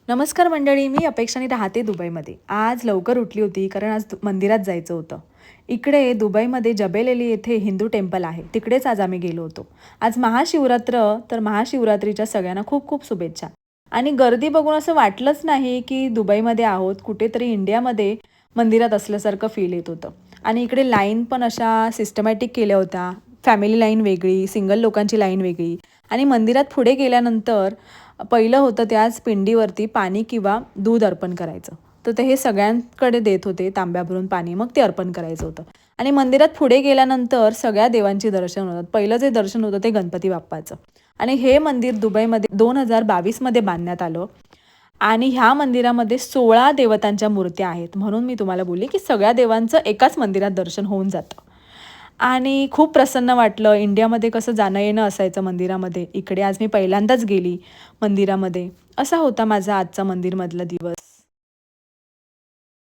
नमस्कार मंडळी, मी अपेक्षाने राहते दुबईमध्ये. आज लवकर उठली होती कारण आज मंदिरात जायचं होतं. इकडे दुबईमध्ये जबेल येथे हिंदू टेम्पल आहे. तिकडेच आज आम्ही गेलो होतो. आज महाशिवरात्र, तर महाशिवरात्रीच्या सगळ्यांना खूप खूप शुभेच्छा. आणि गर्दी बघून असं वाटलंच नाही की दुबईमध्ये आहोत, कुठेतरी इंडियामध्ये मंदिरात असल्यासारखं फील येत होतं. आणि इकडे लाईन पण अशा सिस्टमॅटिक केल्या होत्या. फॅमिली लाईन वेगळी, सिंगल लोकांची लाईन वेगळी. आणि मंदिरात पुढे गेल्यानंतर पहिलं होतं त्याच पिंडीवरती पाणी किंवा दूध अर्पण करायचं. तर ते हे सगळ्यांकडे देत होते तांब्या भरून पाणी, मग ते अर्पण करायचं होतं. आणि मंदिरात पुढे गेल्यानंतर सगळ्या देवांची दर्शन होतात. पहिलं जे दर्शन होतं ते गणपती बाप्पाचं. आणि हे मंदिर दुबईमध्ये 2022मध्ये बांधण्यात आलं. आणि ह्या मंदिरामध्ये 16 देवतांच्या मूर्त्या आहेत. म्हणून मी तुम्हाला बोलली की सगळ्या देवांचं एकाच मंदिरात दर्शन होऊन जातं. आणि खूप प्रसन्न वाटलं. इंडियामध्ये कसं जाणं-येणं असायचं मंदिरामध्ये. इकडे आज मी पहिल्यांदाच गेली मंदिरामध्ये. असा होता माझा आजचा मंदिरमधला दिवस.